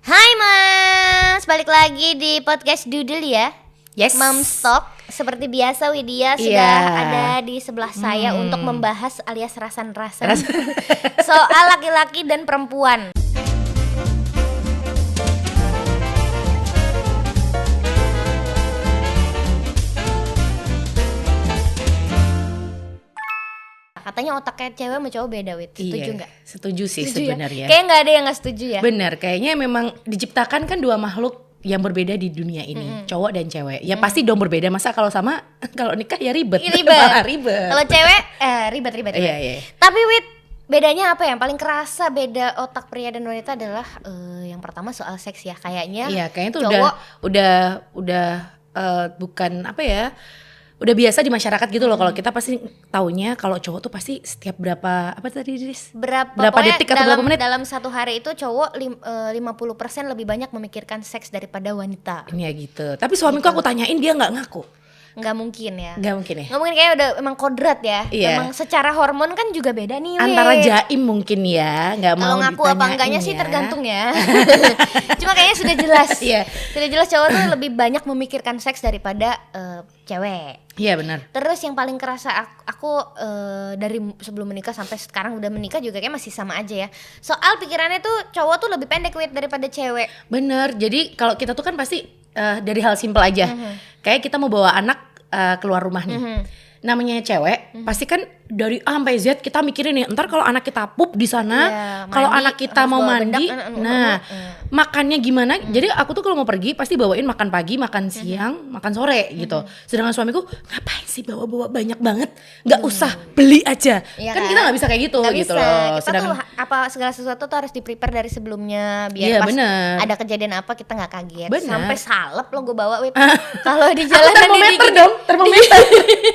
Hai Mas, balik lagi di podcast Doodle ya. Yes. Mom's Talk. Seperti biasa Widya sudah ada di sebelah saya untuk membahas alias rasan-rasan soal laki-laki dan perempuan. Katanya otak kayak cewek sama cowok beda, Wid. Setuju nggak? Setuju sih Ya? sebenarnya. Kayaknya nggak ada yang nggak setuju ya. Benar, kayaknya memang diciptakan kan dua makhluk yang berbeda di dunia ini, cowok dan cewek. Ya pasti dong berbeda. Masa kalau sama, kalau nikah ya ribet. Ribet. Kalau cewek ribet. Iya. Tapi Wid, bedanya apa yang paling kerasa beda otak pria dan wanita adalah yang pertama soal seks ya kayaknya. Iya, kayaknya itu cowok, udah bukan apa ya? Udah biasa di masyarakat gitu loh. Kalau kita pasti taunya kalau cowok tuh pasti setiap berapa tadi Riz? Berapa detik atau berapa menit? Dalam satu hari itu cowok 50% lebih banyak memikirkan seks daripada wanita. Iya gitu. Tapi suamiku aku tanyain dia nggak ngaku. Nggak mungkin ya. Nggak mungkin ya. Nggak mungkin, kayak udah emang kodrat ya. Iya. Emang secara hormon kan juga beda nih. Antara jaim mungkin ya, nggak mau kalau ngaku apa enggaknya sih ya. tergantung ya. Cuma kayaknya sudah jelas. Iya. Sudah jelas cowok tuh lebih banyak memikirkan seks daripada cewek. Iya benar. Terus yang paling kerasa aku dari sebelum menikah sampai sekarang udah menikah juga kayak masih sama aja ya. Soal pikirannya tuh cowok tuh lebih pendek Wid daripada cewek. Bener. Jadi kalau kita tuh kan pasti dari hal simpel aja. Kayak kita mau bawa anak keluar rumah nih. Namanya cewek, pasti kan dari A sampai Z kita mikirin nih, ntar kalau anak kita pup di sana, kalau anak kita mau mandi, makannya gimana? Jadi aku tuh kalau mau pergi pasti bawain makan pagi, makan siang, makan sore gitu. Sedangkan suamiku ngapain sih bawa banyak banget? Nggak usah, beli aja. Iya Kan kita nggak bisa kayak gitu, Nggak gitu bisa. loh. Kita tuh segala sesuatu tuh harus di-prepare dari sebelumnya biar Iya, pas bener. ada kejadian apa kita nggak kaget. Bener. Sampai salep lo gue bawa Wid. Kalau di jalanan termometer dong, termometer.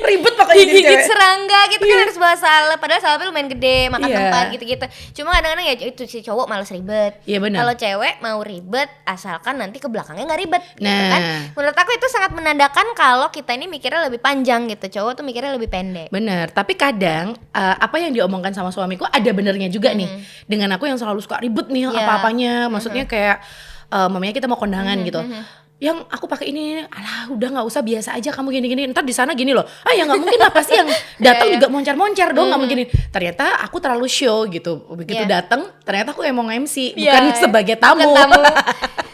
Ribet pokoknya jadi digigit cewek. serangga gitu kan harus bawa salep. Padahal salepnya lumayan gede, makan Iya. tempat gitu-gitu. Cuma kadang-kadang ya itu si cowok malas ribet. Iya, benar. Kalau cewek mau ribet asalkan nanti ke belakangnya nggak ribet gitu Nah. kan. Menurut aku itu sangat menandakan kalau kita ini mikirnya lebih panjang gitu. Cowok tuh mikirnya lebih pendek. Bener, tapi kadang apa yang diomongkan sama suamiku ada benernya juga nih. Dengan aku yang selalu suka ribet nih Iya. apa-apanya, maksudnya kayak mamanya kita mau kondangan gitu. Yang aku pakai ini, alah udah nggak usah, biasa aja kamu gini-gini. Ntar di sana gini loh. Ya nggak mungkin lah, pasti yang datang Iya. juga moncar-moncar dong, nggak mungkin. Ternyata aku terlalu show gitu. Begitu Iya. datang, ternyata aku emang MC, Iya, bukan sebagai tamu. bukan tamu.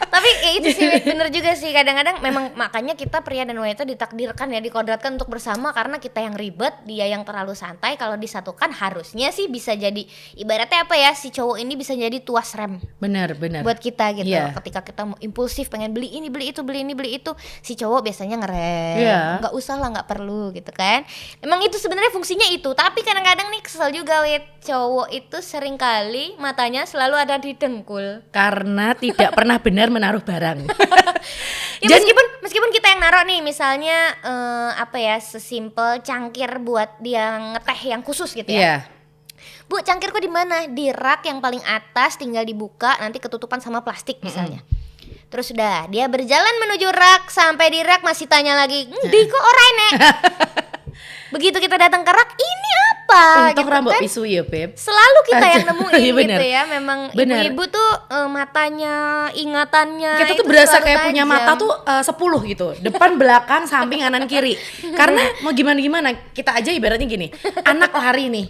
Tapi ya itu sih bener juga sih, kadang-kadang memang makanya kita pria dan wanita ditakdirkan ya, dikodratkan untuk bersama karena kita yang ribet, dia yang terlalu santai. Kalau disatukan harusnya sih bisa jadi ibaratnya apa ya, si cowok ini bisa jadi tuas rem Bener. buat kita gitu. Iya. Ketika kita mau impulsif pengen beli ini beli itu, beli ini beli itu, si cowok biasanya ngerem. Iya. Nggak usah lah, nggak perlu gitu kan. Emang itu sebenarnya fungsinya itu, tapi kadang-kadang nih kesel juga Wid, cowok itu seringkali matanya selalu ada di dengkul. Karena tidak pernah benar menaruh barang. Ya meskipun kita yang naruh nih, misalnya apa ya, sesimpel cangkir buat dia ngeteh yang khusus gitu ya. Iya. Bu, cangkirku di mana? Di rak yang paling atas, tinggal dibuka, nanti ketutupan sama plastik misalnya. Terus udah, dia berjalan menuju rak, sampai di rak masih tanya lagi, "Di kok orai nek?" Begitu kita datang ke rak, ini apa? Untuk Gitu rambut kan. pisu ya Beb. Selalu kita yang nemuin Iya, bener. gitu ya. Memang Bener. ibu-ibu tuh matanya, ingatannya Kita itu tuh berasa selalu kayak punya tajam. mata tuh 10 gitu, depan, belakang, samping, kanan, kiri. Karena mau gimana kita aja ibaratnya gini, anak lari nih,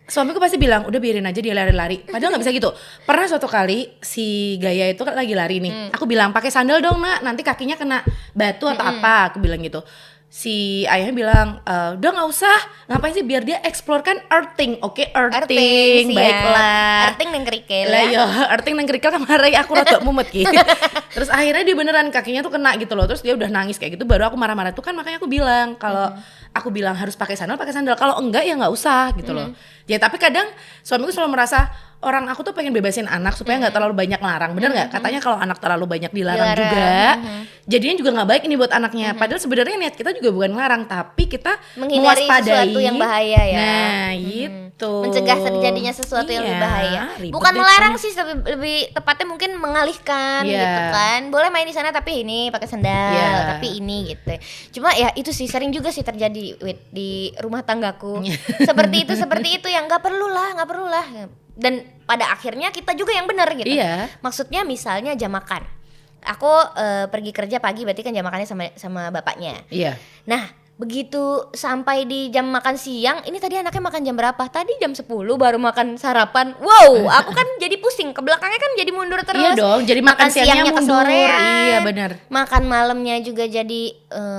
suamiku pasti bilang udah biarin aja dia lari-lari, padahal nggak bisa gitu. Pernah suatu kali si Gaya itu kan lagi lari nih, aku bilang pakai sandal dong nak, nanti kakinya kena batu atau apa, aku bilang gitu. Si ayahnya bilang udah nggak usah, ngapain sih, biar dia explore kan earthing. Oke, earthing, sih baiklah. ya. Earthing neng kerikil Lah ya. yo, earthing nang kerikil kemarin aku rada mumet gitu. Terus akhirnya dia beneran kakinya tuh kena gitu loh. Terus dia udah nangis kayak gitu, baru aku marah-marah tuh kan, makanya aku bilang kalau aku bilang harus pakai sandal, kalau enggak ya nggak usah gitu loh. Ya tapi kadang suamiku selalu merasa orang aku tuh pengen bebasin anak supaya nggak terlalu banyak larang, bener nggak? Katanya kalau anak terlalu banyak dilarang juga, jadinya juga nggak baik ini buat anaknya. Padahal sebenarnya niat kita juga bukan ngelarang, tapi kita Menghindari mewaspadai sesuatu yang bahaya ya. Nah gitu. Mencegah terjadinya sesuatu yang lebih bahaya. Ribet Bukan deh melarang pokoknya. sih, lebih tepatnya mungkin mengalihkan Iya. gitu kan. Boleh main di sana tapi ini pakai sandal, Iya. tapi ini gitu. Cuma ya itu sih sering juga sih terjadi Wid, di rumah tanggaku. Iya. seperti itu yang nggak perlu lah. Dan pada akhirnya kita juga yang benar gitu. Iya. Maksudnya misalnya jam makan. Aku pergi kerja pagi, berarti kan jam makannya sama bapaknya. Iya. Nah, begitu sampai di jam makan siang, ini tadi anaknya makan jam berapa? Tadi jam 10 baru makan sarapan. Wow, aku kan jadi pusing. Ke belakangnya kan jadi mundur terus. Iya dong, jadi makan siangnya ke mundur. sorean. Iya, benar. Makan malamnya juga jadi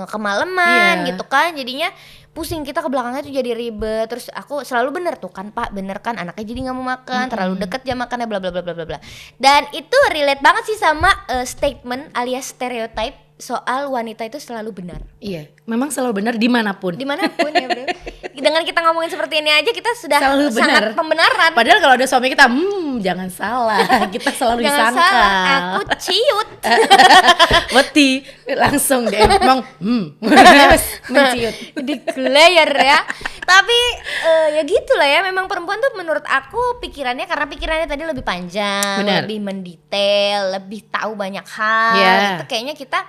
kemalaman Iya. gitu kan. Jadinya pusing, kita ke belakangnya tuh jadi ribet. Terus aku selalu bener tuh kan Pak, bener kan anaknya jadi nggak mau makan, terlalu deket jam makannya bla bla bla bla bla bla. Dan itu relate banget sih sama statement alias stereotype soal wanita itu selalu benar. Iya, memang selalu benar dimanapun. Dimanapun ya bro. Dengan kita ngomongin seperti ini aja kita sudah Selalu sangat benar. pembenaran. Padahal kalau ada suami kita, jangan salah, kita selalu Jangan disangka. salah, aku ciut. Weti langsung dia ngomong, menciut. Declare ya. Tapi ya gitulah ya. Memang perempuan tuh menurut aku pikirannya, karena pikirannya tadi lebih panjang, Benar. lebih mendetail, lebih tahu banyak hal. Yeah. Gitu. Kayaknya kita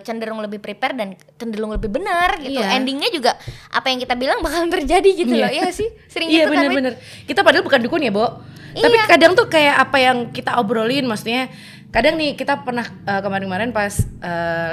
cenderung lebih prepare dan cenderung lebih benar gitu. Iya. Endingnya juga apa yang kita bilang bakalan terjadi gitu Iya. loh. Iya sih. Sering Iya gitu kan. Wit? benar-benar. Kita padahal bukan dukun ya, Bo. Tapi Iya. kadang tuh kayak apa yang kita obrolin, maksudnya kadang nih kita pernah kemarin-kemarin pas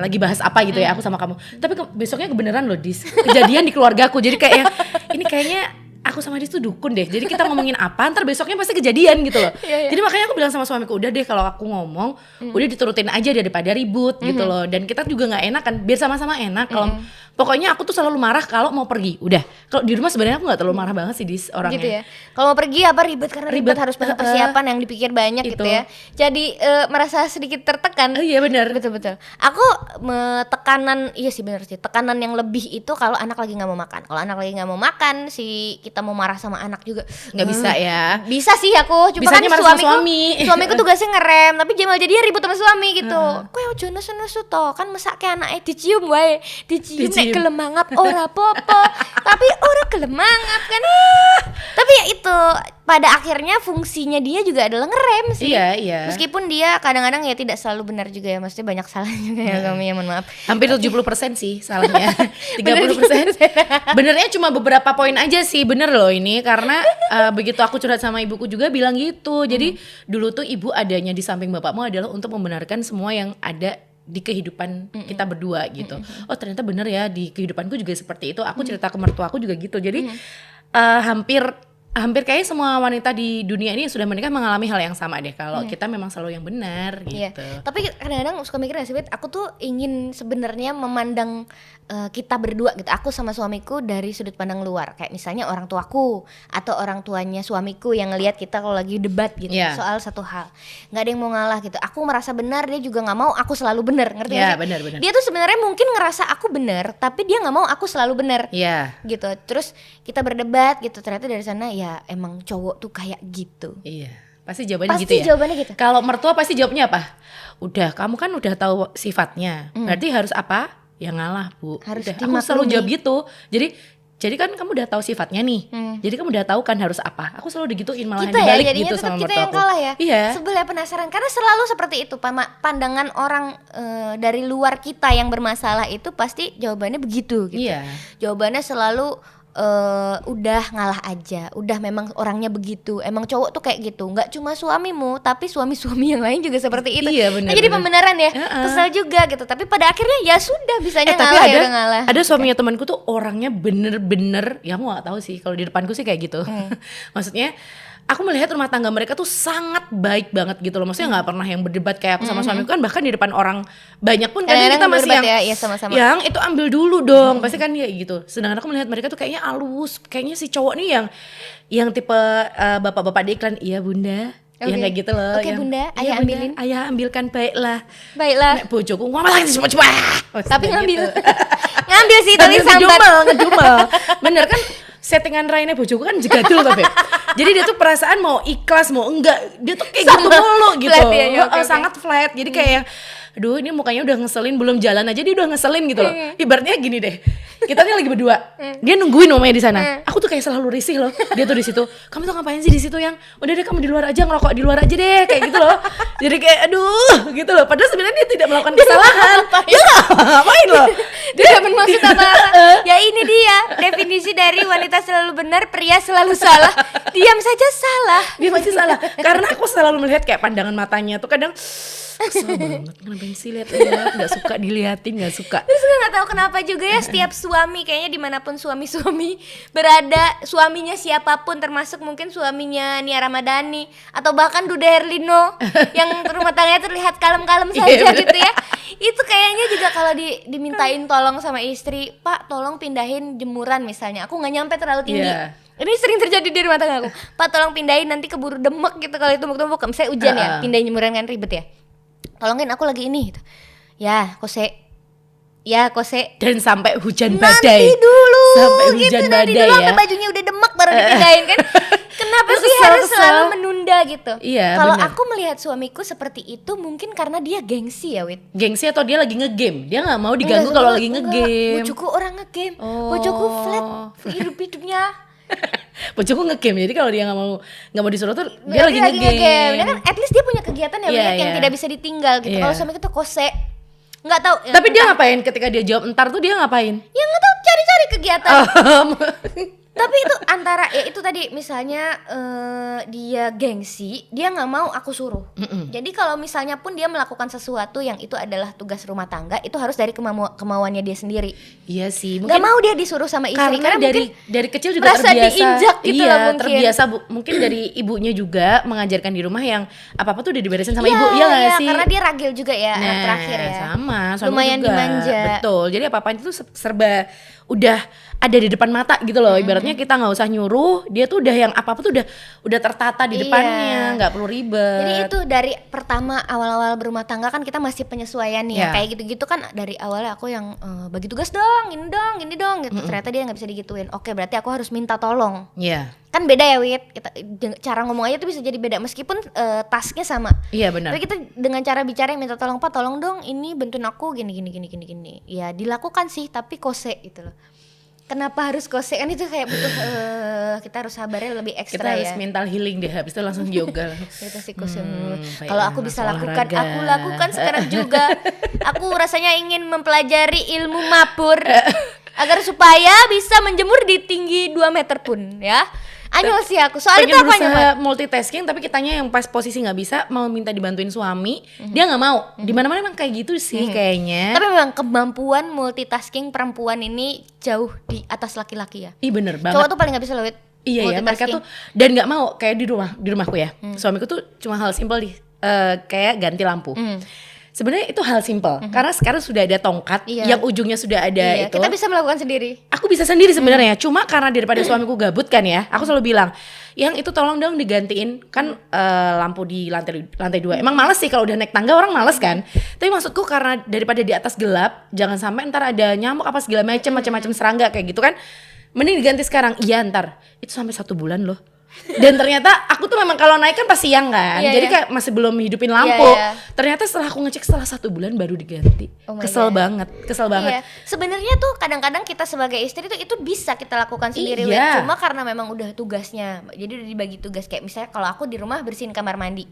lagi bahas apa gitu ya aku sama kamu. Tapi besoknya kebenaran loh, Dis. Kejadian di keluarga aku. Jadi kayak ini kayaknya aku sama Dis tuh dukun deh. Jadi kita ngomongin apa, ntar besoknya pasti kejadian gitu loh. Iya, iya. Jadi makanya aku bilang sama suamiku, udah deh kalau aku ngomong, udah diturutin aja daripada ribut gitu loh. Dan kita juga nggak enak kan, biar sama-sama enak. Kalau pokoknya aku tuh selalu marah kalau mau pergi. Udah. Kalau di rumah sebenarnya aku nggak terlalu marah banget sih, Dis, orangnya. Gitu ya. Kalau mau pergi apa ribet, karena ribet harus banyak persiapan yang dipikir banyak gitu Itu. ya. Jadi merasa sedikit tertekan. Oh iya benar. Betul. Aku tekanan, iya sih benar sih. Tekanan yang lebih itu kalau anak lagi nggak mau makan. Kalau anak lagi nggak mau makan, si kita mau marah sama anak juga Nggak bisa ya. Bisa sih aku, cuma Bisanya kan marah sama suamiku tugasnya ngerem, tapi Jamal jadi ribut sama suami gitu. Kowe ojo nesu-nesu to, kan mesake anake dicium wae. Dicium nek gelem mangap ora apa-apa. Tapi ora gelem mangap kan. Tapi ya itu, pada akhirnya fungsinya dia juga adalah ngerem sih. Iya. Meskipun dia kadang-kadang ya tidak selalu benar juga ya, maksudnya banyak salah juga ya kami ya, mohon maaf. Hampir 70% sih salahnya. 30%. Benernya cuma beberapa poin aja sih, bener loh ini. Karena begitu aku curhat sama ibuku juga bilang gitu. Jadi dulu tuh ibu adanya di samping bapakmu adalah untuk membenarkan semua yang ada di kehidupan kita berdua gitu. Oh ternyata bener ya, di kehidupanku juga seperti itu. Aku cerita ke mertuaku juga gitu. Jadi hampir kayak semua wanita di dunia ini yang sudah menikah mengalami hal yang sama deh. Kalau kita memang selalu yang benar Iya. gitu. Tapi kadang-kadang suka mikir gak sih, Wit, aku tuh ingin sebenarnya memandang kita berdua gitu, aku sama suamiku dari sudut pandang luar. Kayak misalnya orang tuaku atau orang tuanya suamiku yang ngelihat kita kalau lagi debat gitu soal satu hal. Nggak ada yang mau ngalah gitu. Aku merasa benar, dia juga nggak mau aku selalu benar. Ngerti nggak sih? Benar. Dia tuh sebenarnya mungkin ngerasa aku benar, tapi dia nggak mau aku selalu benar. Iya. Gitu. Terus kita berdebat gitu. Ternyata dari sana ya emang cowok tuh kayak gitu. Iya. Pasti jawabannya Pasti gitu ya. jawabannya gitu. Kalau mertua pasti jawabnya apa? Udah, kamu kan udah tahu sifatnya. Berarti harus apa? Ya ngalah, Bu. Harus Udah, aku selalu dimaklumi. jawab gitu. Jadi kan kamu udah tahu sifatnya nih. Jadi kamu udah tahu kan harus apa. Aku selalu digituin malahan Kita ya dibalik jadinya gitu tetap sama kita mertuaku. yang kalah ya. Iya. Sebel ya, penasaran karena selalu seperti itu pandangan orang dari luar kita yang bermasalah itu pasti jawabannya begitu gitu. Iya. Jawabannya selalu udah ngalah aja, udah memang orangnya begitu. Emang cowok tuh kayak gitu, nggak cuma suamimu, tapi suami-suami yang lain juga seperti itu. Iya, benar, Nah, jadi benar. pembenaran ya, kesel juga gitu. Tapi pada akhirnya ya sudah, bisanya Tapi ngalah ya udah ngalah. ada suaminya temanku tuh orangnya bener-bener, ya aku gak tahu sih kalau di depanku sih kayak gitu. Maksudnya aku melihat rumah tangga mereka tuh sangat baik banget gitu loh. Maksudnya nggak pernah yang berdebat kayak aku sama suamiku kan, bahkan di depan orang banyak pun kadang kita Kadang-kadang masih berdebat yang ya, sama-sama. yang itu ambil dulu dong. Pasti kan ya gitu. Sedangkan aku melihat mereka tuh kayaknya halus. Kayaknya si cowok nih yang tipe bapak-bapak di iklan, iya bunda. Oke. Yang kayak gitu loh. Oke, yang, Bunda, "Iya, ayah ambilin." Ayah ambilkan, baiklah. Baiklah. Nek bojoku ngomong lagi coba. Tapi ngambil. Ngambil sih tapi Sambil sambat. ngejumel. Bener kan settingan Raine bojoku kan jegadul tuh, Beb. Jadi dia tuh perasaan mau ikhlas mau enggak, dia tuh kayak gitu mulu gitu. Flat ya, ya, oke. Sangat flat. Jadi kayak aduh ini mukanya udah ngeselin, belum jalan aja dia udah ngeselin gitu loh. Ibaratnya gini deh. Kita nih lagi berdua. Dia nungguin mamanya di sana. Aku tuh kayak selalu risih loh. Dia tuh di situ. Kamu tuh ngapain sih di situ, yang udah deh kamu di luar aja, ngerokok di luar aja deh, kayak gitu loh. Jadi kayak aduh gitu loh. Padahal sebenarnya dia tidak melakukan kesalahan. Dia nggak ngapain loh. Tidak bermaksud apa-apa. Ya ini dia definisi dari wanita selalu benar, pria selalu salah. Diam saja salah. Dia masih salah. Karena aku selalu melihat kayak pandangan matanya tuh kadang kesel banget, ngapain sih lihat-lihat, nggak suka diliatin, nggak suka. Terus gue nggak tahu kenapa juga ya, setiap suami kayaknya dimanapun suami-suami berada, suaminya siapapun, termasuk mungkin suaminya Nia Ramadhani atau bahkan Dude Herlino yang rumah tangganya terlihat kalem-kalem saja gitu ya, itu kayaknya juga kalau dimintain tolong sama istri, Pak tolong pindahin jemuran misalnya, aku nggak nyampe terlalu tinggi. Ini sering terjadi di rumah tangga aku. Pak tolong pindahin, nanti keburu demek gitu kalau tumpuk-tumpuk. Misalnya hujan ya, pindahin jemuran kan ribet ya. Tolongin aku lagi ini gitu. Ya kose. Dan sampai hujan Nanti badai. dulu Sampai gitu, hujan nanti badai dulu ya. sampai bajunya udah demek baru dipindahin kan. Kenapa sih harus selalu menunda gitu? Iya, kalau bener. aku melihat suamiku seperti itu mungkin karena dia gengsi ya Wit. Gengsi atau dia lagi ngegame. Dia nggak mau diganggu kalau lagi ngegame. Bojoku orang ngegame. Oh. Bojoku flat hidupnya. Bojoku ngegame, jadi kalau dia nggak mau disuruh tuh dia lagi ngegame. Dia kan at least dia punya kegiatan ya Iya, Wit, yang iya. tidak bisa ditinggal gitu. Iya. Kalau suamiku tuh kose. Nggak tahu. ya, Tapi dia entah. ngapain ketika dia jawab entar tuh dia ngapain? Ya nggak tahu, cari-cari kegiatan. Oh. Tapi itu antara ya itu tadi misalnya dia gengsi, dia nggak mau aku suruh. Jadi kalau misalnya pun dia melakukan sesuatu yang itu adalah tugas rumah tangga, itu harus dari kemauannya dia sendiri. Iya sih, Nggak mungkin mau dia disuruh sama istri karena mungkin dari kecil juga merasa terbiasa diinjak gitu iya, lah mungkin. terbiasa mungkin dari ibunya juga mengajarkan di rumah yang apa-apa tuh udah diberesin sama Iya, ibu, ya nggak iya, sih? karena dia ragil juga ya anak Nah, terakhir ya. sama, suamiku Lumayan juga. dimanja. Betul. Jadi apa-apa itu serba udah ada di depan mata gitu loh. Ibaratnya kita nggak usah nyuruh, dia tuh udah yang apa-apa tuh udah tertata di Iya. depannya, nggak perlu ribet. Jadi itu dari pertama awal-awal berumah tangga kan kita masih penyesuaian nih ya. Iya. Kayak gitu-gitu kan dari awalnya aku yang bagi tugas dong, ini dong gitu. Ternyata dia nggak bisa digituin. Oke, berarti aku harus minta tolong. Iya. Kan beda ya Wit, kita cara ngomong aja tuh bisa jadi beda meskipun tasknya sama. Iya benar. Tapi kita dengan cara bicara yang minta tolong, Pak tolong dong ini bantuin aku gini. Ya dilakukan sih tapi kose gitu loh. Kenapa harus kose kan itu kayak butuh kita harus sabarnya lebih ekstra Kita harus ya. mental healing deh, habis itu langsung yoga. Kita sih kose dulu. baiklah, Kalau aku bisa langsung lakukan, olahraga. aku lakukan sekarang juga. Aku rasanya ingin mempelajari ilmu mapur agar supaya bisa menjemur di tinggi 2 meter pun ya. Anyol sih aku. Soalnya itu Pengen apanya, berusaha Mat? multitasking, tapi kitanya yang pas posisi nggak bisa mau minta dibantuin suami, dia nggak mau. Di mana-mana emang kayak gitu sih kayaknya. Tapi memang kemampuan multitasking perempuan ini jauh di atas laki-laki ya. Ih bener banget. Cowok tuh paling gak bisa loh, Wit. Iya ya, mereka tuh dan nggak mau kayak di rumahku ya. Suamiku tuh cuma hal simpel kayak ganti lampu. Sebenarnya itu hal simpel karena sekarang sudah ada tongkat Iya. yang ujungnya sudah ada Iya, itu. kita bisa melakukan sendiri. Aku bisa sendiri sebenarnya, cuma karena daripada suamiku gabut kan ya, aku selalu bilang, yang itu tolong dong digantiin kan lampu di lantai 2. Emang males sih kalau udah naik tangga orang males kan. Tapi maksudku karena daripada di atas gelap, jangan sampai ntar ada nyamuk apa segala macam serangga kayak gitu kan. Mending diganti sekarang. Iya ntar itu sampai 1 bulan loh. Dan ternyata aku tuh memang kalau naik kan pas siang kan, Iya, jadi iya. kayak masih belum hidupin lampu. Iya, iya. Ternyata setelah aku ngecek setelah 1 bulan baru diganti. Oh my Kesel God. banget. Iya, sebenarnya tuh kadang-kadang kita sebagai istri tuh itu bisa kita lakukan sendiri, Wit. Iya. Cuma karena memang udah tugasnya, jadi udah dibagi tugas kayak misalnya kalau aku di rumah bersihin kamar mandi,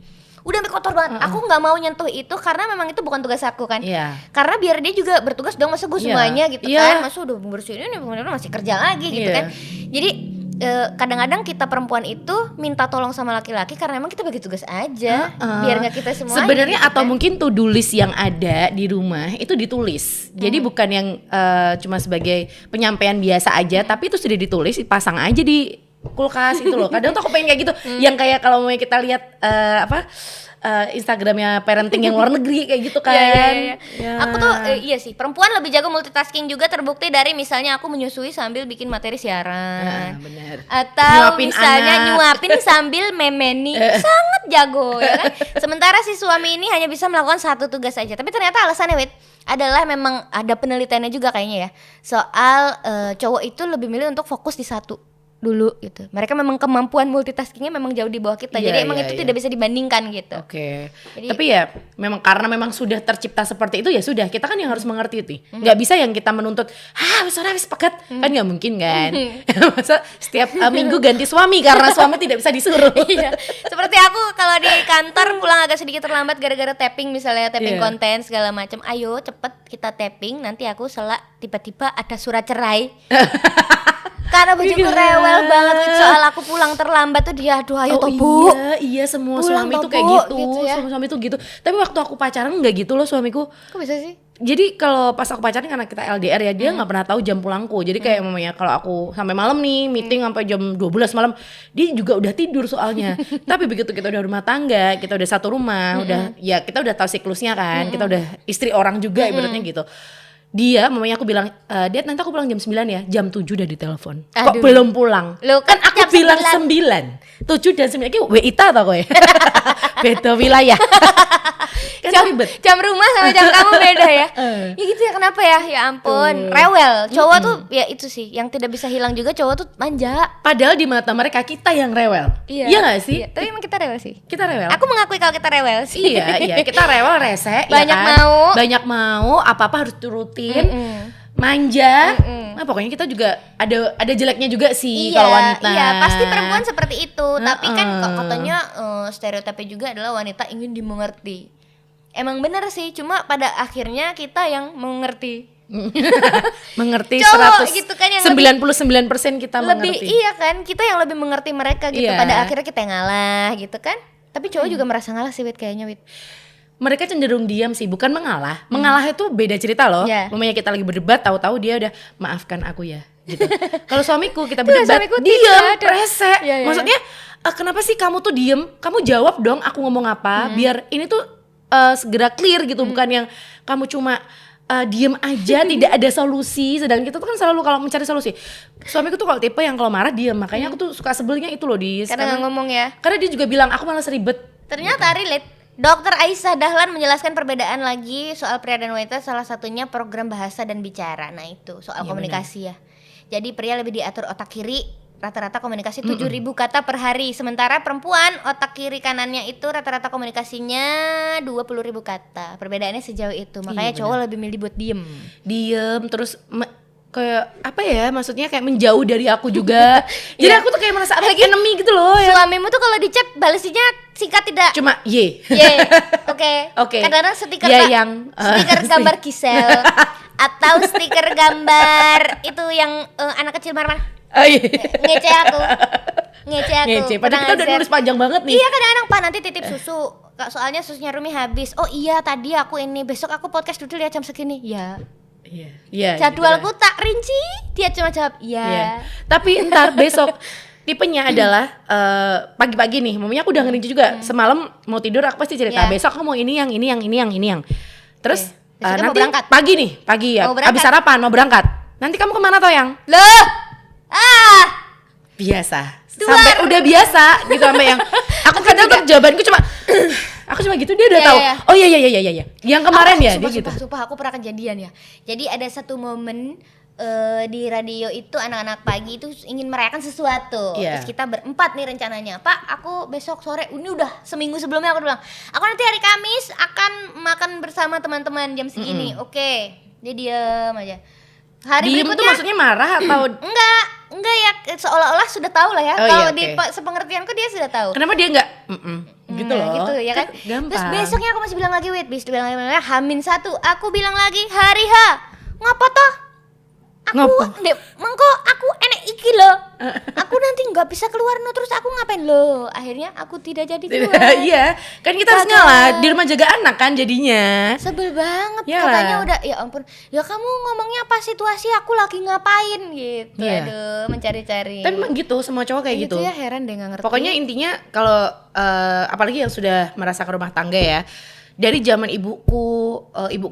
udah sampai kotor banget, aku nggak mau nyentuh itu karena memang itu bukan tugas aku kan. Iya. Karena biar dia juga bertugas dong, masa gue Iya. semuanya gitu Iya. kan, masa udah bersihin ini bener-bener masih kerja lagi gitu Iya. kan. Jadi kadang-kadang kita perempuan itu minta tolong sama laki-laki karena emang kita bagi tugas aja, biar nggak kita semua. Sebenarnya atau mungkin to-do list yang ada di rumah itu ditulis. Jadi bukan yang cuma sebagai penyampaian biasa aja, tapi itu sudah ditulis, pasang aja di kulkas itu loh. Kadang tuh aku pengen kayak gitu, yang kayak kalau mau kita lihat Instagramnya parenting yang luar negeri kayak gitu kan. Iya. Ya. Aku tuh iya sih, perempuan lebih jago multitasking juga, terbukti dari misalnya aku menyusui sambil bikin materi siaran. Benar. Atau Nyuapin misalnya anak. nyuapin sambil memeni. Sangat jago ya kan. Sementara si suami ini hanya bisa melakukan satu tugas aja. Tapi ternyata alasannya Wit adalah memang ada penelitiannya juga kayaknya ya. Soal cowok itu lebih milih untuk fokus di satu. dulu gitu. Mereka memang kemampuan multitaskingnya memang jauh di bawah kita. Iya, Jadi emang iya, itu iya. tidak bisa dibandingkan gitu. Oke. Jadi- Tapi ya memang karena memang sudah tercipta seperti itu ya sudah, kita kan yang harus mengerti itu. Nggak bisa yang kita menuntut, wis pekat. Kan nggak mungkin kan. Masa setiap minggu ganti suami karena suami tidak bisa disuruh. Iya. Seperti aku kalau di kantor pulang agak sedikit terlambat gara-gara tapping misalnya, tapping Iya. konten segala macam. Ayo cepet kita tapping, nanti aku selak tiba-tiba ada surat cerai. Karena bajuku Iya. rewel banget Wit, soal aku pulang terlambat tuh dia aduh ayo toh Bu. Iya semua Pulang suami toh, tuh kayak Bu, gitu, gitu ya. semua suami tuh gitu. Tapi waktu aku pacaran nggak gitu loh suamiku. Kok bisa sih? Jadi kalau pas aku pacaran karena kita LDR ya dia nggak pernah tahu jam pulangku. Jadi kayak mamanya kalau aku sampai malam nih meeting sampai jam 12 malam, dia juga udah tidur soalnya. Tapi begitu kita udah rumah tangga, kita udah satu rumah, udah ya kita udah tahu siklusnya kan, kita udah istri orang juga ibaratnya gitu. Dia, mamanya aku bilang, Dad nanti aku pulang jam 9 ya, jam 7 udah ditelepon. Kok Aduh. belum pulang? Loh, Kan aku jam bilang 9. 9, 7 dan 9, kayak WITA tau kowe. Beda wilayah. Kan ribet. Jam rumah sama jam kamu beda ya. Ya gitu ya, kenapa ya? Ya ampun, rewel. Cowok tuh ya itu sih yang tidak bisa hilang juga, cowok tuh manja. Padahal di mata mereka kita yang rewel. Iya gak sih? Iya, tapi emang kita rewel sih. Kita rewel. Aku mengakui kalau kita rewel sih. Iya, kita rewel rese, Banyak ya kan? mau. Banyak mau, apa-apa harus turutin, manja. Nah, pokoknya kita juga ada jeleknya juga sih kalau wanita. Iya, pasti perempuan seperti itu. Tapi kan kok katanya stereotipnya juga adalah wanita ingin dimengerti. Emang benar sih, cuma pada akhirnya kita yang mengerti. Mengerti Cowok gitu kan yang 99% kita Lebih mengerti. iya kan, kita yang lebih mengerti mereka gitu. Iya. Pada akhirnya kita yang ngalah gitu kan. Tapi cowok juga merasa ngalah sih Wit kayaknya Wit. Mereka cenderung diam sih, bukan mengalah. Mengalah itu beda cerita loh. Iya. Mamanya kita lagi berdebat, tahu-tahu dia udah maafkan aku ya. Gitu. Kalau suamiku kita Tuh, berdebat, suamiku diam, tidak ada. rese. Iya, iya. Maksudnya kenapa sih kamu tuh diem? Kamu jawab dong aku ngomong apa, biar ini tuh segera clear gitu, bukan yang kamu cuma diem aja tidak ada solusi. Sedangkan kita tuh kan selalu kalau mencari solusi. Suamiku tuh kalau tipe yang kalau marah diem, makanya aku tuh suka sebelnya itu loh Karena nggak ngomong ya. karena dia juga bilang aku malas ribet. Ternyata relate. Dokter Aisyah Dahlan menjelaskan perbedaan lagi soal pria dan wanita, salah satunya program bahasa dan bicara. Nah itu soal Iya, komunikasi ya. Jadi pria lebih diatur otak kiri, rata-rata komunikasi 7.000 kata per hari. Sementara perempuan otak kiri kanannya itu rata-rata komunikasinya 20.000 kata. Perbedaannya sejauh itu. Makanya Iya, cowok lebih milih buat diem. Diem terus kayak apa ya, maksudnya kayak menjauh dari aku juga. Jadi Iya. aku tuh kayak merasa enemy gitu loh ya. Suamimu tuh kalau di chat balesinya singkat tidak? Cuma ye. Ye, oke. Oke. Kadang-kadang stiker Ya, yang, stiker gambar Gisel atau stiker gambar itu yang anak kecil marah-marah. Oh, iya. Ngece aku. Ngece aku. Ngece. Padahal kita udah Kurang nulis panjang banget nih. Iya kadang-kadang Pak nanti titip susu. Kak, soalnya susunya Rumi habis. Oh iya tadi aku ini, besok aku podcast dulu ya jam segini. Ya. Iya. Iya. Jadwalku tak rinci. Dia cuma jawab Iya. iya. Tapi ntar besok tipenya adalah pagi-pagi nih, mamanya aku udah ngerinci juga. Semalam mau tidur aku pasti cerita, Iya. besok aku mau ini yang. Terus Oke. Besoknya mau nanti berangkat. pagi nih, pagi ya. Mau berangkat. Abis sarapan mau berangkat. Nanti kamu kemana Toyang? Loh. Biasa. Duar. Sampai udah biasa gitu, sampai yang aku kadang tuh jawabanku cuma aku cuma gitu, dia udah Iya, tahu. iya. Oh iya. Yang kemarin ya dia gitu. Sumpah aku pernah kejadian ya. Jadi ada satu momen di radio itu anak-anak pagi itu ingin merayakan sesuatu. Iya. Terus kita berempat nih rencananya. Pak, aku besok sore, ini udah seminggu sebelumnya aku bilang, aku nanti hari Kamis akan makan bersama teman-teman jam segini. Oke. Dia diam aja. Hari Diem tuh berikutnya maksudnya marah atau enggak ya, seolah-olah sudah tahu lah ya. Oh, Kalau iya, di oke. sepengertianku dia sudah tahu. kenapa dia enggak gitu Nah, loh. gitu ya kan. Gampang. Terus besoknya aku masih bilang lagi wait, bis bilang lagi Hamin 1. Aku bilang lagi hari H. Ngapa toh? Aku Ngapa? Dek, mengko aku enek iki loh. Aku nanti nggak bisa keluar no, terus aku ngapain loh? Akhirnya aku tidak jadi keluar. Iya, kan kita harus Kagak. ngalah di rumah jaga anak kan jadinya. Sebel banget. Iyalah. Katanya udah ya ampun. Ya kamu ngomongnya pas situasi aku lagi ngapain gitu. Iya. Aduh, mencari-cari. Tapi emang gitu, semua cowok kayak gitu. ya heran deh nggak ngerti. Pokoknya intinya kalau apalagi yang sudah merasakan rumah tangga ya, dari zaman ibuku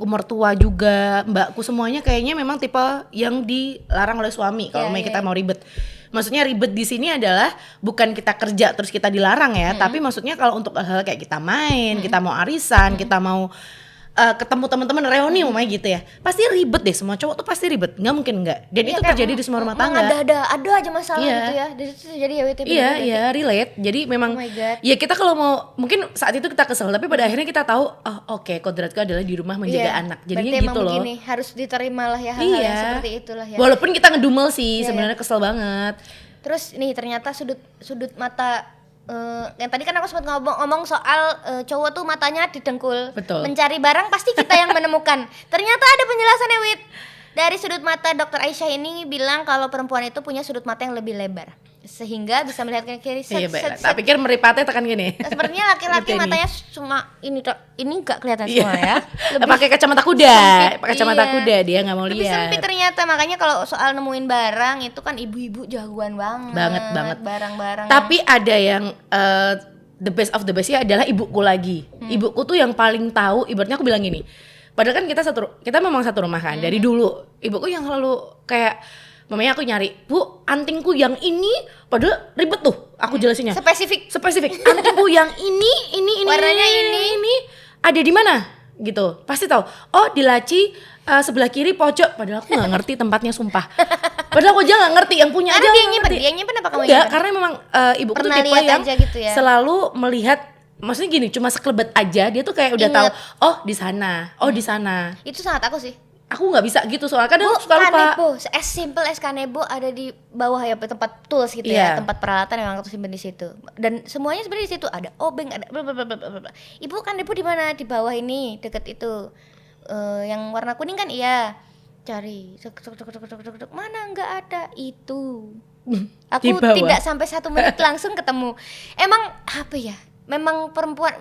mertua juga, mbakku semuanya kayaknya memang tipe yang dilarang oleh suami kalau Iya, kita iya. mau ribet. Maksudnya ribet di sini adalah bukan kita kerja terus kita dilarang ya, tapi maksudnya kalau untuk hal-hal kayak kita main, kita mau arisan, kita mau ketemu teman-teman reuni umumnya gitu ya, pasti ribet deh, semua cowok tuh pasti ribet, nggak mungkin nggak. Dan itu terjadi di semua rumah tangga. Ada aja masalah gitu ya. Dari situ terjadi ya WTP. Iya, relate. Jadi memang ya kita kalau mau, mungkin saat itu kita kesel, tapi pada akhirnya kita tahu, oh oke, kodratku adalah di rumah menjaga anak. Jadinya gitu loh. Begini, harus diterima lah ya hal-hal yang seperti itulah ya. Walaupun kita ngedumel sih, sebenarnya kesel banget. Terus nih ternyata sudut mata yang tadi kan aku sempat ngomong soal cowok tuh matanya di dengkul. Betul. Mencari barang pasti kita yang menemukan. Ternyata ada penjelasannya, Wit. Dari sudut mata Dr. Aisyah ini bilang kalau perempuan itu punya sudut mata yang lebih lebar, sehingga bisa melihat ke kiri. Iya, tak pikir meripatnya tekan gini. Sepertinya laki-laki matanya cuma ini nggak kelihatan semua ya. Pakai kacamata kuda, pakai kacamata kuda, dia nggak mau lihat. Lebih sempit ternyata, makanya kalau soal nemuin barang itu kan ibu-ibu jagoan banget. Barang-barang. Tapi ada yang the best of the bestnya adalah ibuku lagi. Ibuku tuh yang paling tahu. Ibaratnya aku bilang gini. Padahal kan kita memang satu rumah kan dari dulu. Ibuku yang selalu kayak, mamanya aku nyari, Bu, antingku yang ini, padahal ribet tuh aku jelasinnya. Spesifik. Antingku yang ini warnanya ini ada di mana gitu. Pasti tahu. Oh, di laci sebelah kiri pojok. Padahal aku nggak ngerti tempatnya, sumpah. Padahal aku aja nggak ngerti, yang punya aja dia nyimpen apa kamu enggak, karena memang ibuku tuh tipe yang gitu ya? selalu melihat. Maksudnya gini, cuma sekelebet aja, dia tuh kayak udah tahu, oh di sana. Itu sangat aku sih. Aku nggak bisa gitu, soalnya kadang suka lupa. Kanebo, as simple as kanebo ada di bawah ya, tempat tools gitu ya, tempat peralatan yang aku simpen di situ. Dan semuanya sebenarnya di situ, ada obeng, ada blablabla. Ibu kanebo di mana? Di bawah ini, deket itu. Yang warna kuning kan iya. Cari, mana nggak ada itu. Aku tidak sampai 1 menit langsung ketemu. Emang apa ya? Memang perempuan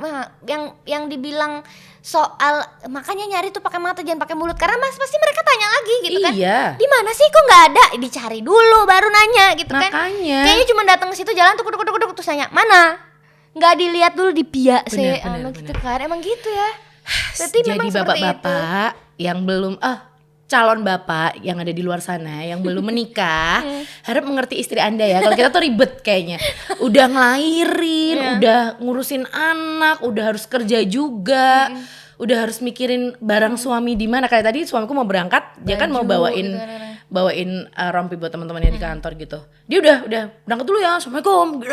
yang dibilang soal makanya nyari tuh pakai mata jangan pakai mulut, karena pasti mereka tanya lagi gitu kan. Di mana sih kok nggak ada, dicari dulu baru nanya gitu kan. Kayaknya cuma datang ke situ jalan tuh kuduk terus tanya mana, nggak dilihat dulu di biak sih gitu kan. Emang gitu ya. Berarti jadi bapak-bapak yang belum calon bapak yang ada di luar sana yang belum menikah, harap mengerti istri Anda ya. Kalau kita tuh ribet kayaknya. Udah ngelahirin, udah ngurusin anak, udah harus kerja juga, udah harus mikirin barang suami di mana. Kayak tadi suamiku mau berangkat, dia kan mau bawain rompi buat teman-temannya di kantor gitu. Dia udah berangkat dulu ya, Assalamualaikum.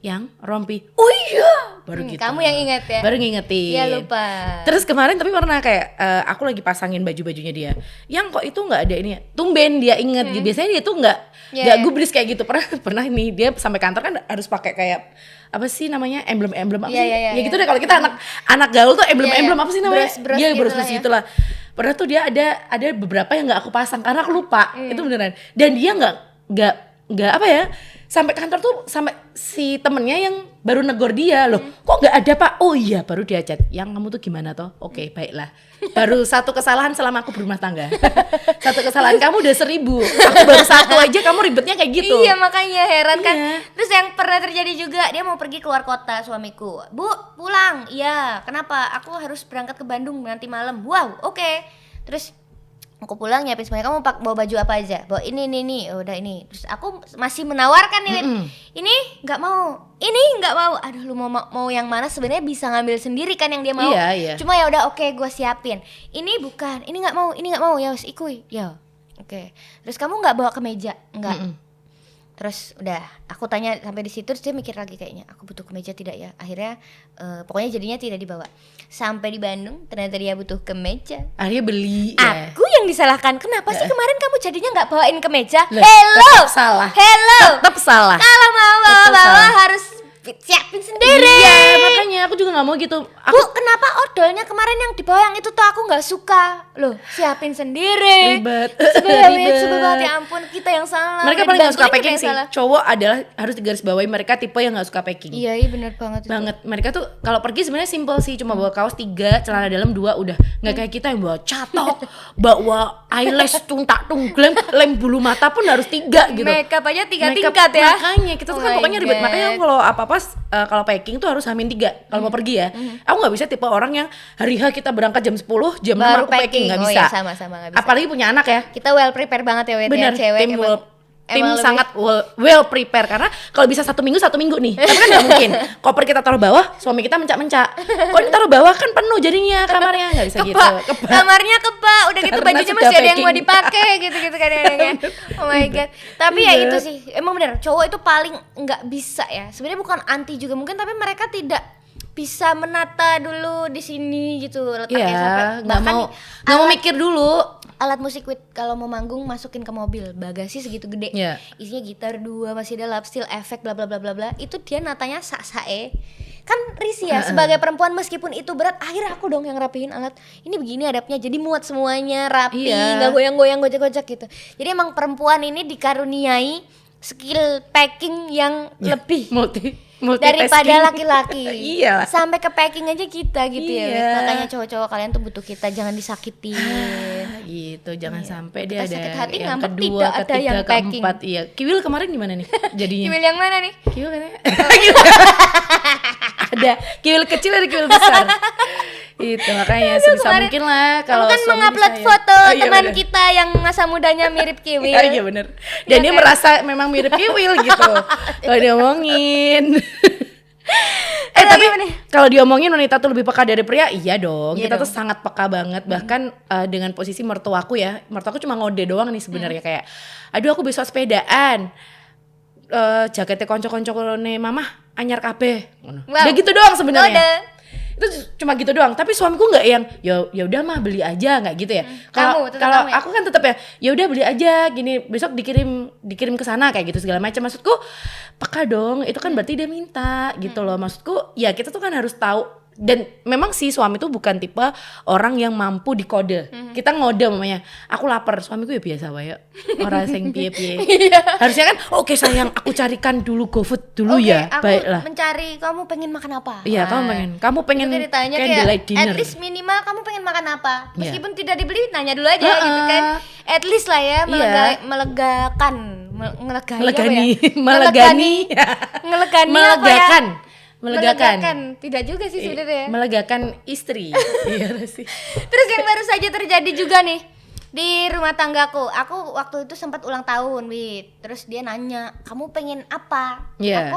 Yang rompi, oh iya, baru gitu. Kamu yang ingat ya? Baru ngingetin. Ya lupa. Terus kemarin tapi pernah kayak aku lagi pasangin baju-bajunya dia, yang kok itu nggak ada ini, tumben dia inget. Biasanya dia tuh nggak gubris kayak gitu. Pernah nih dia sampai kantor kan harus pakai kayak apa sih namanya, emblem apa sih? Ya gitu deh, kalau kita anak gaul tuh emblem apa sih namanya? Iya, bros gitulah. Pernah tuh dia ada beberapa yang nggak aku pasang karena aku lupa. Itu beneran. Dan dia nggak apa ya, sampai kantor tuh sampai si temennya yang baru negor dia, loh kok nggak ada Pak? Oh iya, baru dia chat, yang kamu tuh gimana toh? Oke, baiklah. Baru 1 kesalahan selama aku berumah tangga. 1 kesalahan kamu udah 1000. Aku baru 1 aja kamu ribetnya kayak gitu. Iya, makanya heran kan. Terus yang pernah terjadi juga, dia mau pergi keluar kota suamiku. Bu, pulang. Iya, kenapa? Aku harus berangkat ke Bandung nanti malam. Wow, oke. Terus aku pulang nyiapin semuanya, kamu bawa baju apa aja? Bawa ini, udah ini. Terus aku masih menawarkan nih, ini nggak mau, ini nggak mau. Aduh, lu mau yang mana? Sebenarnya bisa ngambil sendiri kan yang dia mau. Iya. Cuma ya udah, oke, gue siapin. Ini bukan, ini nggak mau. Ya wes ikui, ya. Oke. Terus kamu nggak bawa kemeja? Nggak. Terus udah, aku tanya sampai di situ, terus dia mikir lagi kayaknya, aku butuh kemeja tidak ya? Akhirnya pokoknya jadinya tidak dibawa. Sampai di Bandung, ternyata dia butuh kemeja. Akhirnya beli ya. Aku yang disalahkan, kenapa sih kemarin kamu jadinya nggak bawain kemeja? Tetap salah. Tetap salah. Kalau mau bawa harus siapin sendiri. Iya, makanya aku juga nggak mau gitu. Bu, kenapa odolnya kemarin yang dibawa yang itu tuh aku nggak suka? Loh, siapin sendiri. Ribet. Sebel banget, ya ampun, kita yang salah. Mereka paling nggak suka packing sih. Cowok adalah harus digarisbawahi, mereka tipe yang nggak suka packing. Iya, benar banget. Mereka tuh kalau pergi sebenarnya simple sih, cuma bawa kaos 3, celana dalam 2 udah. Nggak kayak kita yang bawa catok, bawa eyelash, tungglem, lem bulu mata pun harus 3 gitu. Makeup aja 3 tingkat ya. Makanya kita tuh kan pokoknya ribet. Makanya kalau apa-apa kalau packing tuh harus H-3 kalau mau pergi ya. Aku nggak bisa tipe orang yang hari H kita berangkat jam 10, jam 5 aku packing, nggak bisa. Sama nggak bisa. Apalagi punya anak ya. Kita well prepare banget ya, bener, cewek. teamwork. tim Emang lebih- sangat well prepare karena kalau bisa 1 minggu nih, tapi kan nggak mungkin. Koper kita taruh bawah, suami kita mencak-mencak. Kalau taruh bawah kan penuh jadinya kamarnya, nggak bisa gitu. Keba. Kamarnya keba, udah gitu Karena bajunya sudah masih ada yang mau packing. dipakai gitu-gitu kadang-kadang. Oh my god. Tapi ya itu sih, emang bener cowok itu paling nggak bisa ya. Sebenarnya bukan anti juga mungkin, tapi mereka tidak bisa menata dulu di sini gitu letaknya sampai Iya, nggak bahkan mau mikir dulu. alat musik kalau mau manggung masukin ke mobil, bagasi segitu gede, Iya. isinya gitar 2, masih ada lap steel, efek bla bla bla bla bla, itu dia natanya sak-sae. Kan risih ya sebagai perempuan, meskipun itu berat, akhirnya aku dong yang rapihin alat. Ini begini adabnya, jadi muat semuanya rapi, Iya. nggak goyang-goyang gojek-gojek gitu. Jadi emang perempuan ini dikaruniai skill packing yang lebih multitasking. daripada laki-laki. Iya. Sampai ke packing aja kita gitu ya. Iya. Makanya cowok-cowok kalian tuh butuh kita, jangan disakitin. Gitu, jangan sampai dia Kita ada sakit hati yang ngambek, kedua, tidak ada ketiga, yang packing. keempat. Iya. Kiwil kemarin gimana nih jadinya? Kiwil yang mana nih? Kiwil katanya. Ada kiwil kecil, ada kiwil besar. Itu makanya sebisa kemarin- mungkin lah Kamu kalau kan suami mengupload saya- foto Oh, iya, teman bener. kita yang masa mudanya mirip Kiwil. Iya bener. Dan Iya dia kan? merasa memang mirip Kiwil gitu. Kalau diomongin. Tapi kalau diomongin wanita tuh lebih peka dari pria, iya dong. Iya Kita dong. tuh sangat peka banget. Bahkan dengan posisi mertuaku ya, mertuaku cuma ngode doang nih sebenarnya kayak, aduh aku besok sepedaan. Jaketnya konco-konco nih mamah anyar kabeh. Wow. Udah gitu doang sebenarnya. Ngode. Itu cuma gitu doang, tapi suamiku nggak yang ya udah mah beli aja, nggak gitu ya. Kalau Kamu, tetap kalau kamu ya? aku kan tetap ya udah beli aja gini, besok dikirim ke sana kayak gitu segala macam. Maksudku peka dong, itu kan berarti dia minta gitu loh. Maksudku ya kita tuh kan harus tahu. Dan memang sih suami tuh bukan tipe orang yang mampu dikode. Kita ngode mamanya, aku lapar, suamiku ya biasa wae. Orang sing piye-piye. Harusnya kan oke sayang, aku carikan dulu GoFood dulu Oke, ya. aku Baiklah. mencari kamu pengen makan apa? Iya, kamu pengen Itu ditanya candlelight kayak dinner. at least minimal kamu pengen makan apa? Iya. Meskipun tidak dibeli, nanya dulu aja gitu kan. At least lah ya, Iya. melegakan, melegani apa Melegani. ya? Melegani. Melegani apa ya? Melegakan. Melegakan. Tidak juga sih sebenarnya. Melegakan istri. Iya sih. Terus yang baru saja terjadi juga nih di rumah tanggaku. Aku waktu itu sempat ulang tahun, Wit. Terus dia nanya, "Kamu pengen apa?" Iya.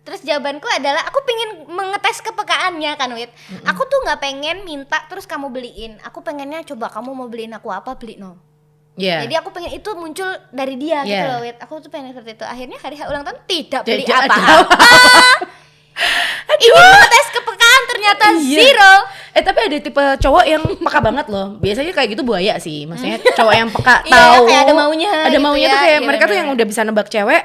Terus jawabanku adalah aku pengen mengetes kepekaannya kan, Wit. Aku tuh nggak pengen minta terus kamu beliin. Aku pengennya coba kamu mau beliin aku apa, beli no. Iya. Jadi aku pengen itu muncul dari dia gitu Iya. loh, Wit. Aku tuh pengen seperti itu. Akhirnya hari ulang tahun tidak beli Tidak ada apa-apa. Ini mengetes kepekaan ternyata Iya. zero. Tapi ada tipe cowok yang peka banget loh. Biasanya kayak gitu buaya sih. Maksudnya cowok yang peka Iya, tahu. kayak ada maunya Ada gitu maunya ya. tuh kayak Iya, mereka tuh bener. yang udah bisa nebak cewek.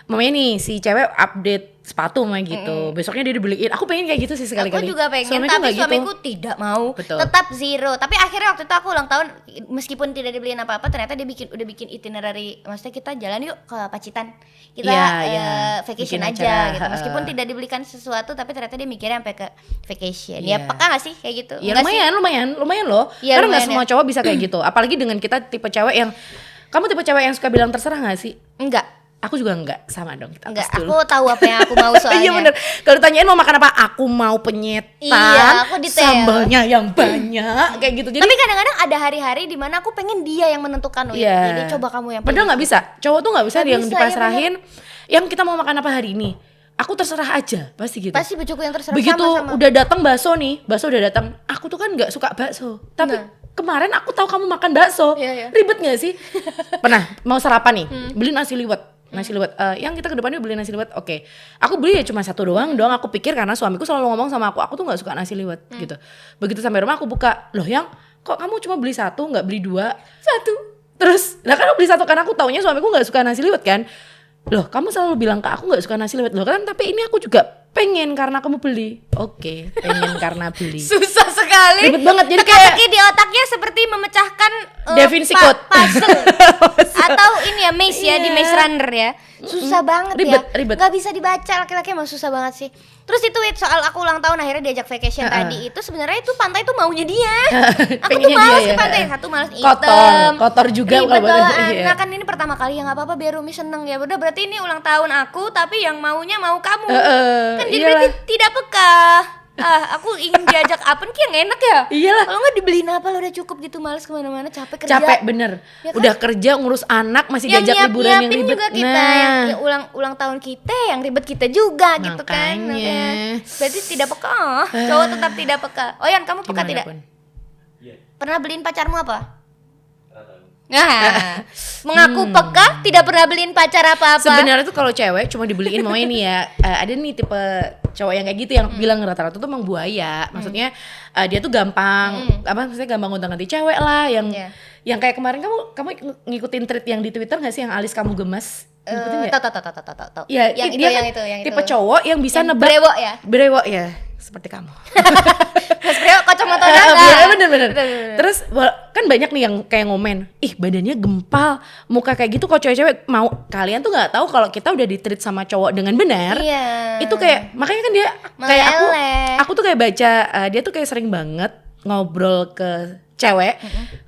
Mamanya nih si cewek update sepatu mamanya gitu. Besoknya dia dibeliin. Aku pengen kayak gitu sih sekali-kali. Aku juga pengen, Suamiku tapi nggak gitu. suamiku tidak mau. Betul. Tetap zero. Tapi akhirnya waktu itu aku ulang tahun, meskipun tidak dibeliin apa-apa, ternyata dia udah bikin itinerary. Maksudnya kita jalan yuk ke Pacitan. Kita Iya, iya. vacation Bikin aja acara, gitu. Meskipun heeh. tidak dibelikan sesuatu, tapi ternyata dia mikirnya sampai ke vacation. Iya. Ya peka gak sih kayak gitu? Ya Enggak sih? lumayan loh. Iya, Karena nggak lumayan semua cowok bisa kayak gitu. Apalagi dengan kita tipe cewek yang, kamu tipe cewek yang suka bilang terserah nggak sih? Enggak. Aku juga enggak, sama dong kita Enggak, tes aku dulu. tahu apa yang aku mau soalnya. Iya bener. Kalau ditanyain mau makan apa, aku mau penyetan, Iya, aku detail. sambalnya yang banyak, kayak gitu. Jadi Tapi kadang-kadang ada hari-hari di mana aku pengen dia yang menentukan, Wit. iya. Jadi coba kamu yang Padahal nggak bisa. Cowok tuh nggak bisa Nggak yang bisa, dipasrahin. Yang kita mau makan apa hari ini, aku terserah aja, pasti gitu. Pasti bujuku yang terserah. Begitu sama-sama. udah datang bakso nih, bakso udah datang. Aku tuh kan nggak suka bakso, tapi Nah. kemarin aku tahu kamu makan bakso. Iya, iya. Ribet nggak sih? Pernah mau sarapan nih, beli nasi liwet. Nasi liwet, yang kita kedepannya beli nasi liwet, oke. Aku beli ya cuma satu doang. Aku pikir karena suamiku selalu ngomong sama aku tuh nggak suka nasi liwet gitu. Begitu sampai rumah aku buka, loh yang kok kamu cuma beli satu, nggak beli dua? Satu. Terus, lah kan aku beli satu karena aku taunya suamiku nggak suka nasi liwet kan. Loh kamu selalu bilang ke aku nggak suka nasi liwet, loh kan tapi ini aku juga pengen karena kamu beli. Oke, pengen karena beli. Susah sekali. Ribet banget, jadi kayak Teka-teki di otaknya seperti memecahkan Da Vinci Code. puzzle atau ini ya maze ya di Iya. Maze Runner ya. Susah banget Ribet. Gak bisa dibaca, laki-laki emang susah banget sih. Terus itu Wit, soal aku ulang tahun akhirnya diajak vacation tadi itu sebenarnya itu pantai itu maunya dia. Aku tuh Pengennya malas dia, ke ya. pantai. Satu malas hitam. Kotor juga Ribet kalau bawa buat- iya. anak kan ini pertama kali ya nggak apa-apa biar Umi seneng ya. Udah berarti ini ulang tahun aku tapi yang maunya mau kamu. Kan jadi Iyalah. berarti tidak peka. Aku ingin diajak apa nih yang enak ya. Iyalah. Kalau nggak dibeliin apa lo udah cukup gitu, males kemana-mana, capek kerja. Capek bener. Ya kan? Udah kerja ngurus anak masih diajak liburan yang nyiapin ribet. juga kita, yang ulang tahun kita yang ribet kita juga gitu kan. Makanya. Berarti tidak peka. Cowok tetap tidak peka. Oh Yan, kamu peka Gimana tidak? pun? Pernah beliin pacarmu apa? Nah, mengaku peka, tidak pernah beliin pacar apa-apa. Sebenarnya tuh kalau cewek cuma dibeliin mau ini ya. Ada nih tipe cowok yang kayak gitu yang bilang rata-rata tuh emang buaya. Maksudnya dia tuh gampang maksudnya gampang gonta-ganti cewek lah yang kayak kemarin kamu ngikutin tweet yang di Twitter nggak sih yang alis kamu gemas? Ngikutin nggak? Tahu. Ya, Yang dia kan tipe cowok yang bisa nebak brewok ya, seperti kamu. Mas Brio kacamata Bener. Terus kan banyak nih yang kayak ngomen, ih badannya gempal, muka kayak gitu, kok cewek-cewek mau. Kalian tuh nggak tahu kalau kita udah di-treat sama cowok dengan benar. Iya. Itu kayak makanya kan dia kayak aku tuh kayak baca dia tuh kayak sering banget ngobrol ke cewek,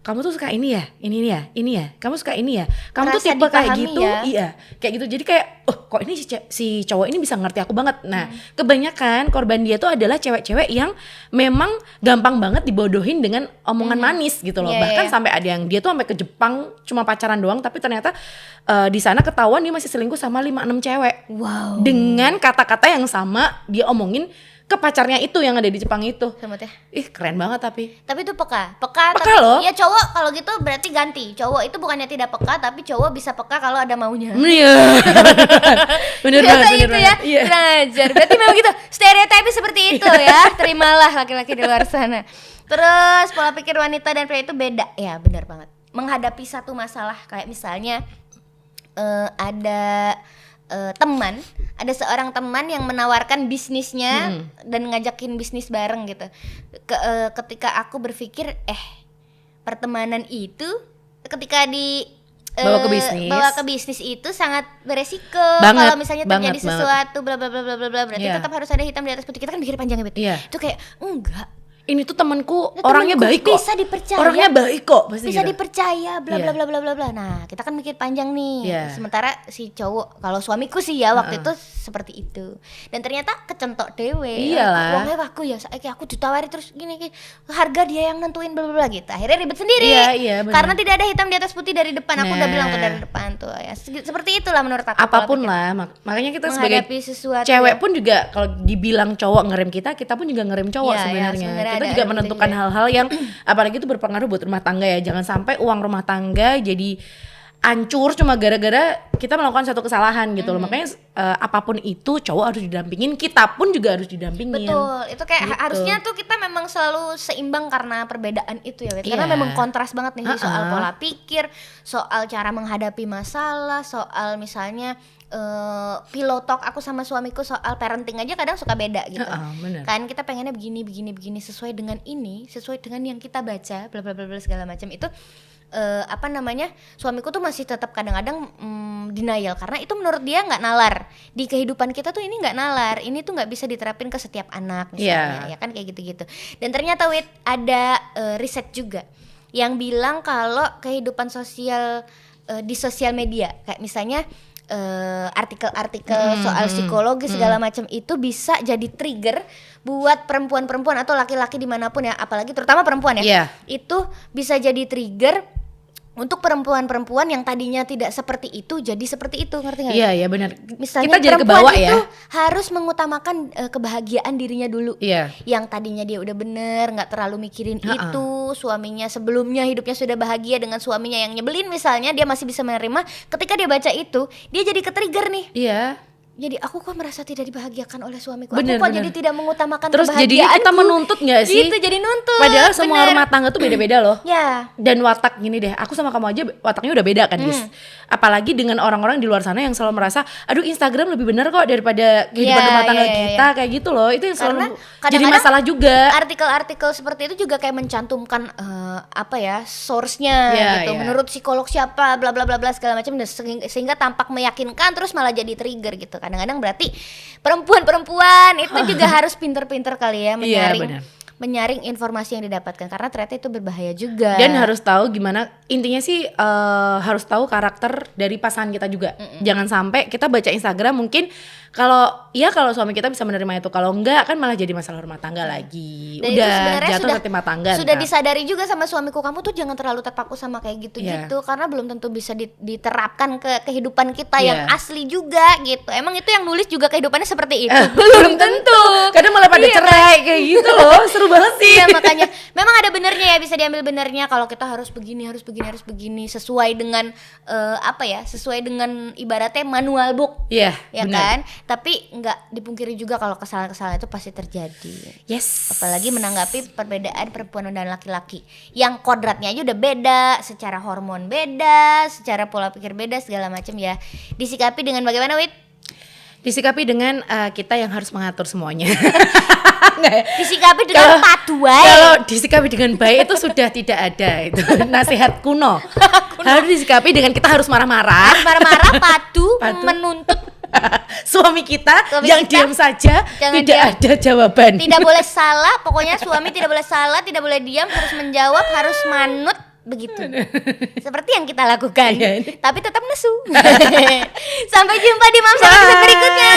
kamu tuh suka ini ya, ini ya, kamu suka ini ya, kamu tuh tipe kayak gitu, iya, kayak gitu. Jadi kayak, kok ini si cowok ini bisa ngerti aku banget. Nah, kebanyakan korban dia tuh adalah cewek-cewek yang memang gampang banget dibodohin dengan omongan manis gitu loh. Bahkan sampai ada yang dia tuh sampai ke Jepang cuma pacaran doang, tapi ternyata di sana ketahuan dia masih selingkuh sama 5-6 cewek. Wow. Dengan kata-kata yang sama dia omongin ke pacarnya itu yang ada di Jepang itu. Semutnya. Ih keren banget tapi itu peka tapi, loh. Ya cowok kalau gitu berarti ganti. Cowok itu bukannya tidak peka, tapi cowok bisa peka kalau ada maunya. Iya. bener banget. Ya. Kurang ajar. Berarti memang gitu. Stereotipnya seperti itu ya. Terimalah laki-laki di luar sana. Terus pola pikir wanita dan pria itu beda. Ya benar banget. Menghadapi satu masalah kayak misalnya ada ada seorang teman yang menawarkan bisnisnya dan ngajakin bisnis bareng gitu. Ketika aku berpikir pertemanan itu ketika bawa ke bisnis itu sangat beresiko. Kalau misalnya terjadi banget. sesuatu bla bla bla bla bla berarti tetap harus ada hitam di atas putih. Kita kan mikir panjang ya, Bet. Itu kayak enggak. Ini tuh temanku orangnya baik kok. Bisa dipercaya. Orangnya baik kok. Bisa dipercaya bla bla bla bla bla bla. Nah, kita kan mikir panjang nih. Sementara si cowok, kalau suamiku sih ya waktu itu seperti itu. Dan ternyata kecentok dewe. Iyalah. Wongnya aku ya, aku ditawari terus gini harga dia yang nentuin bla bla bla gitu. Akhirnya ribet sendiri. Iya, karena tidak ada hitam di atas putih dari depan. Aku udah bilang tuh dari depan tuh ya. Seperti itulah menurut aku. Apapun lah, makanya kita sebagai sesuatu cewek pun juga kalau dibilang cowok ngerem kita pun juga ngerem cowok sebenarnya. Kita juga menentukan hal-hal yang apalagi itu berpengaruh buat rumah tangga ya. Jangan sampai uang rumah tangga jadi hancur cuma gara-gara kita melakukan satu kesalahan gitu loh. Makanya apapun itu cowok harus didampingin, kita pun juga harus didampingin. Betul, itu kayak harusnya tuh kita memang selalu seimbang karena perbedaan itu ya, karena memang kontras banget nih soal pola pikir, soal cara menghadapi masalah, soal misalnya pillow talk aku sama suamiku soal parenting aja kadang suka beda gitu. Kan kita pengennya begini sesuai dengan yang kita baca bla bla bla segala macam itu. Suamiku tuh masih tetap kadang-kadang denial karena itu menurut dia nggak nalar di kehidupan kita tuh, ini nggak nalar, ini tuh nggak bisa diterapin ke setiap anak misalnya, ya kan kayak gitu-gitu. Dan ternyata ada riset juga yang bilang kalau kehidupan sosial di sosial media kayak misalnya artikel-artikel soal psikologi segala macam itu bisa jadi trigger buat perempuan-perempuan atau laki-laki dimanapun ya, apalagi terutama perempuan ya, itu bisa jadi trigger untuk perempuan-perempuan yang tadinya tidak seperti itu jadi seperti itu, ngerti nggak? Iya benar. Misalnya kita jadi perempuan kebawa itu ya, harus mengutamakan kebahagiaan dirinya dulu. Yang tadinya dia udah bener, nggak terlalu mikirin itu, suaminya sebelumnya hidupnya sudah bahagia dengan suaminya yang nyebelin misalnya, dia masih bisa menerima. Ketika dia baca itu, dia jadi ke-trigger nih. Jadi aku kok merasa tidak dibahagiakan oleh suamiku. Aku kok jadi tidak mengutamakan terus kebahagiaanku. Terus jadi kita menuntut gak sih? Gitu, jadi nuntut. Padahal semua rumah tangga tuh beda-beda loh. Dan watak gini deh, aku sama kamu aja wataknya udah beda kan guys. Apalagi dengan orang-orang di luar sana yang selalu merasa, aduh Instagram lebih benar kok daripada kehidupan rumah tangga kita. Kayak gitu loh, itu yang selalu jadi masalah juga. Artikel-artikel seperti itu juga kayak mencantumkan source-nya gitu. Menurut psikolog siapa, bla bla bla bla segala macam, sehingga tampak meyakinkan terus malah jadi trigger gitu. Kadang-kadang berarti perempuan-perempuan itu juga harus pinter-pinter kali ya menyaring informasi yang didapatkan, karena ternyata itu berbahaya juga. Dan harus tahu gimana, intinya sih harus tahu karakter dari pasangan kita juga. Jangan sampai kita baca Instagram mungkin kalau suami kita bisa menerima itu, kalau enggak kan malah jadi masalah rumah tangga lagi. Dan itu Udah sebenarnya jatuh ke timah tangga. sudah ntar. disadari juga sama suamiku, kamu tuh jangan terlalu terpaku sama kayak gitu-gitu karena belum tentu bisa diterapkan ke kehidupan kita yang asli juga gitu. Emang itu yang nulis juga kehidupannya seperti itu? Belum tentu. Kadang malah pada cerai kayak gitu loh. Seru banget sih. Iya, makanya memang ada benernya ya, bisa diambil benernya kalau kita harus begini sesuai dengan sesuai dengan ibaratnya manual book. Iya, Ya benar. kan? Tapi nggak dipungkiri juga kalau kesalahan-kesalahan itu pasti terjadi. Yes. Apalagi menanggapi perbedaan perempuan dan laki-laki yang kodratnya aja udah beda, secara hormon beda, secara pola pikir beda, segala macam ya. Disikapi dengan bagaimana, Wit? Disikapi dengan kita yang harus mengatur semuanya. Disikapi dengan paduai. Kalau disikapi dengan baik itu sudah tidak ada, itu nasihat kuno. Harus disikapi dengan kita harus marah-marah. Marah-marah, padu, menuntut Suami kita Suami yang kita, diam saja, jangan tidak diam. ada jawaban. tidak boleh salah, pokoknya suami tidak boleh salah, tidak boleh diam, harus menjawab, harus manut begitu. Seperti yang kita lakukan. Iya. Tapi tetap nesu. Sampai jumpa di Mamsa episode berikutnya.